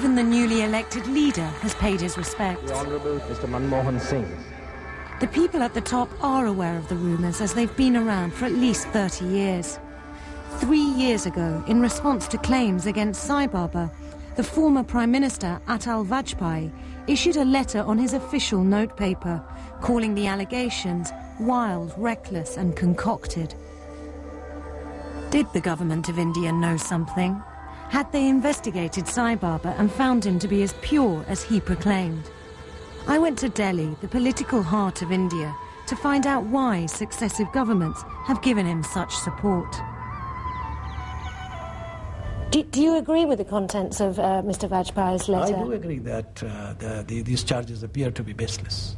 Even the newly elected leader has paid his respects. The Honourable Mr. Manmohan Singh. The people at the top are aware of the rumours, as they've been around for at least 30 years. 3 years ago, in response to claims against SaiBaba, the former Prime Minister Atal Vajpayee issued a letter on his official notepaper, calling the allegations wild, reckless and concocted. Did the government of India know something? Had they investigated SaiBaba and found him to be as pure as he proclaimed? I went to Delhi, the political heart of India, to find out why successive governments have given him such support. Do you agree with the contents of Mr. Vajpayee's letter? I do agree that these charges appear to be baseless.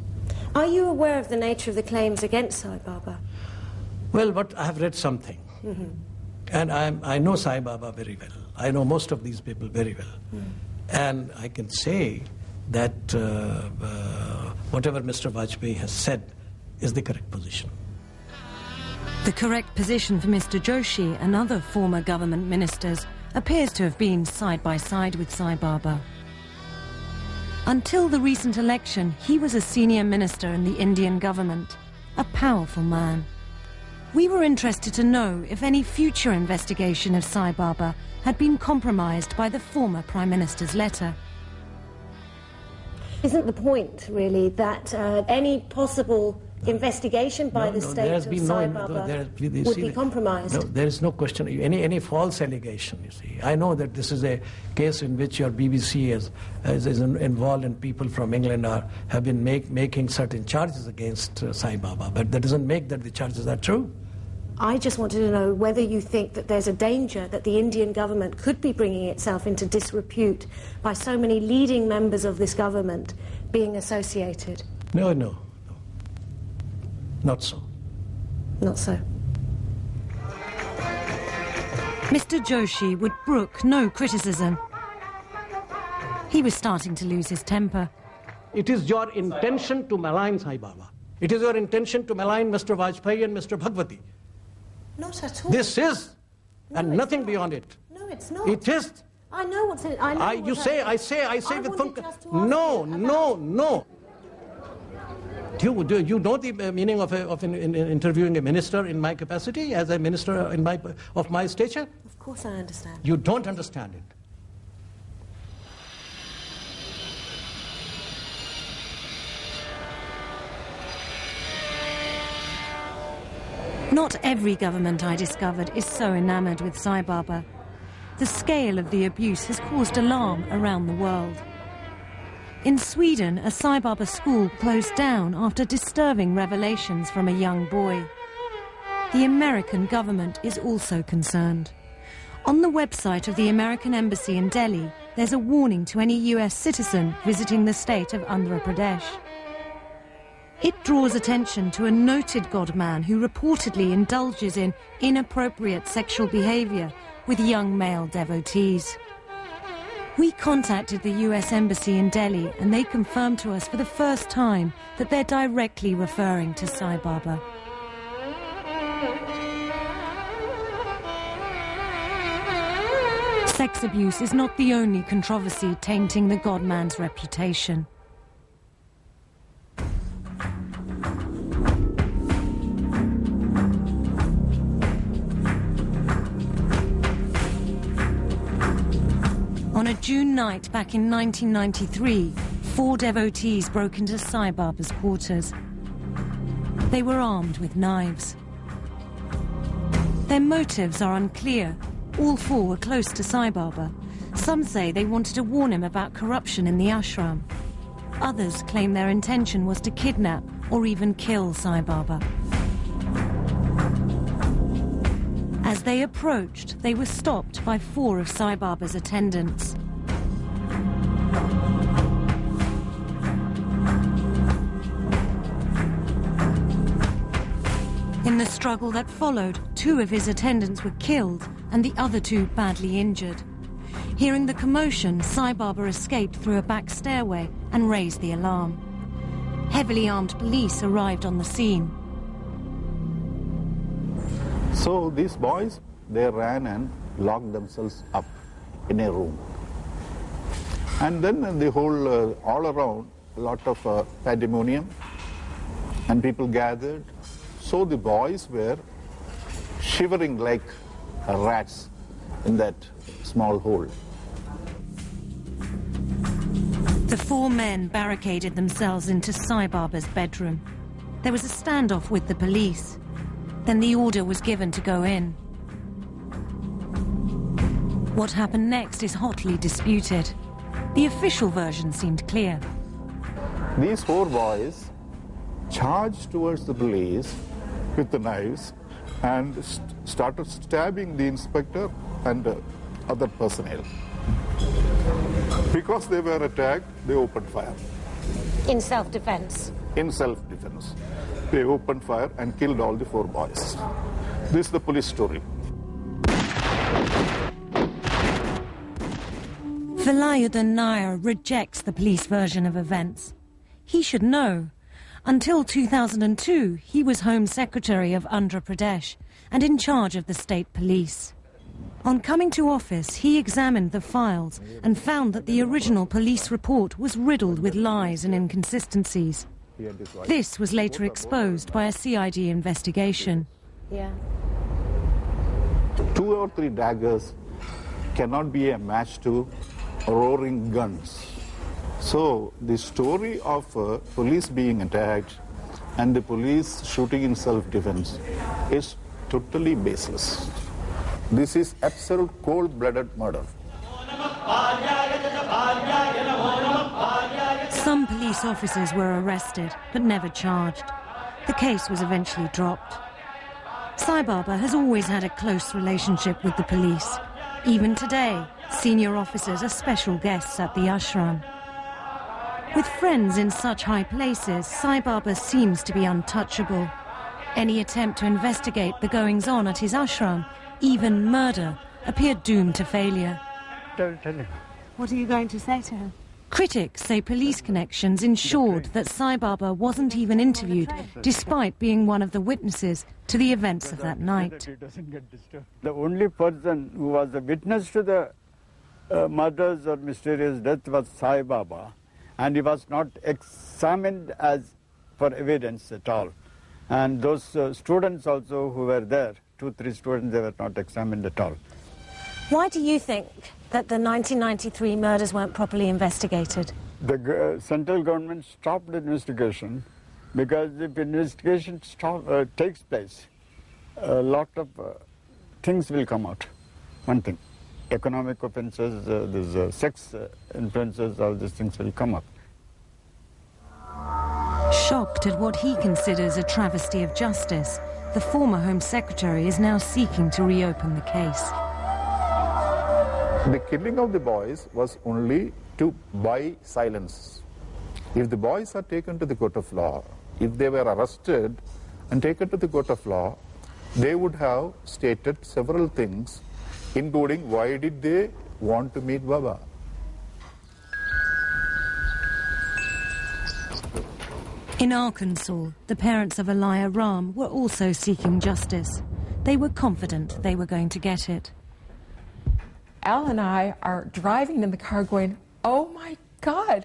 Are you aware of the nature of the claims against SaiBaba? Well, but I have read something. Mm-hmm. And I know SaiBaba very well. I know most of these people very well. Mm. And I can say that whatever Mr. Vajpayee has said is the correct position. The correct position for Mr. Joshi and other former government ministers appears to have been side by side with SaiBaba. Until the recent election, he was a senior minister in the Indian government, a powerful man. We were interested to know if any future investigation of SaiBaba had been compromised by the former Prime Minister's letter. Isn't the point, really, that any possible investigation by the state of SaiBaba would be compromised? No, there is no question. Any false allegation, you see. I know that this is a case in which your BBC is involved and people from England have been making certain charges against SaiBaba, but that doesn't make that the charges are true. I just wanted to know whether you think that there's a danger that the Indian government could be bringing itself into disrepute by so many leading members of this government being associated. No. Not so. Not so. Mr. Joshi would brook no criticism. He was starting to lose his temper. It is your intention to malign SaiBaba. It is your intention to malign Mr. Vajpayee and Mr. Bhagwati. Not at all. This is, and nothing beyond it. No, it's not. It is. I know what's in it. I say with fun. No. Do you know the meaning of interviewing a minister in my capacity, as a minister of my stature? Of course I understand. You don't understand it. Not every government I discovered is so enamoured with SaiBaba. The scale of the abuse has caused alarm around the world. In Sweden, a SaiBaba school closed down after disturbing revelations from a young boy. The American government is also concerned. On the website of the American Embassy in Delhi, there's a warning to any US citizen visiting the state of Andhra Pradesh. It draws attention to a noted godman who reportedly indulges in inappropriate sexual behaviour with young male devotees. We contacted the US Embassy in Delhi and they confirmed to us for the first time that they're directly referring to SaiBaba. Sex abuse is not the only controversy tainting the godman's reputation. On a June night back in 1993, 4 devotees broke into SaiBaba's quarters. They were armed with knives. Their motives are unclear. All 4 were close to SaiBaba. Some say they wanted to warn him about corruption in the ashram. Others claim their intention was to kidnap or even kill SaiBaba. As they approached, they were stopped by 4 of SaiBaba's attendants. In the struggle that followed, 2 of his attendants were killed and the other 2 badly injured. Hearing the commotion, SaiBaba escaped through a back stairway and raised the alarm. Heavily armed police arrived on the scene. So these boys, they ran and locked themselves up in a room. And then the whole, all around, a lot of pandemonium, and people gathered. So the boys were shivering like rats in that small hole. The four men barricaded themselves into SaiBaba's bedroom. There was a standoff with the police. Then the order was given to go in. What happened next is hotly disputed. The official version seemed clear. These four boys charged towards the police with the knives and started stabbing the inspector and other personnel. Because they were attacked, they opened fire. In self-defense? In self-defense. They opened fire and killed all the four boys. This is the police story. Velayuddin Nair rejects the police version of events. He should know. Until 2002, he was Home Secretary of Andhra Pradesh and in charge of the state police. On coming to office, he examined the files and found that the original police report was riddled with lies and inconsistencies. This was later exposed by a CID investigation. Yeah. 2 or 3 daggers cannot be a match to roaring guns. So the story of police being attacked and the police shooting in self-defense is totally baseless. This is absolute cold-blooded murder. Some police officers were arrested, but never charged. The case was eventually dropped. SaiBaba has always had a close relationship with the police. Even today, senior officers are special guests at the ashram. With friends in such high places, SaiBaba seems to be untouchable. Any attempt to investigate the goings-on at his ashram, even murder, appeared doomed to failure. Tell him. What are you going to say to him? Critics say police connections ensured that SaiBaba wasn't even interviewed, despite being one of the witnesses to the events of that night. The only person who was a witness to the murders or mysterious death was SaiBaba, and he was not examined as for evidence at all. And those students also who were there, 2-3 students, they were not examined at all. Why do you think that the 1993 murders weren't properly investigated? The central government stopped the investigation because if investigation takes place, a lot of things will come out. One thing, economic offences, sex influences, all these things will come up. Shocked at what he considers a travesty of justice, the former Home Secretary is now seeking to reopen the case. The killing of the boys was only to buy silence. If the boys are taken to the court of law, if they were arrested and taken to the court of law, they would have stated several things, including why did they want to meet Baba. In Arkansas, the parents of Alaya Ram were also seeking justice. They were confident they were going to get it. Al and I are driving in the car going, oh my God,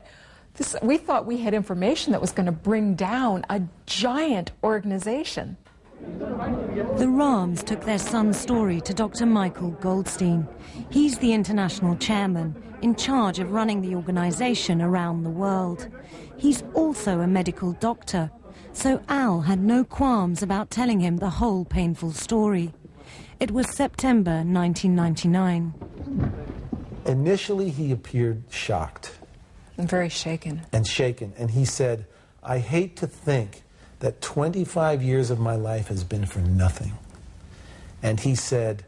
we thought we had information that was going to bring down a giant organization. The Rams took their son's story to Dr. Michael Goldstein. He's the international chairman, in charge of running the organization around the world. He's also a medical doctor, so Al had no qualms about telling him the whole painful story. It was September 1999. Initially, he appeared shocked. I'm very shaken. And shaken. And he said, I hate to think that 25 years of my life has been for nothing. And he said,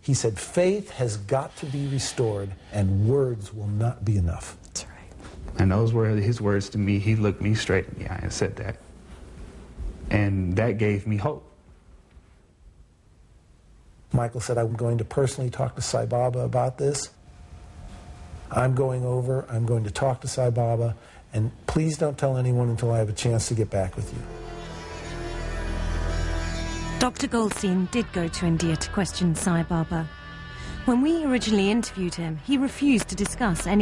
faith has got to be restored, and words will not be enough. That's right. And those were his words to me. He looked me straight in the eye and said that. And that gave me hope. Michael said, I'm going to personally talk to SaiBaba about this. I'm going to talk to SaiBaba, and please don't tell anyone until I have a chance to get back with you. Dr. Goldstein did go to India to question SaiBaba. When we originally interviewed him, he refused to discuss any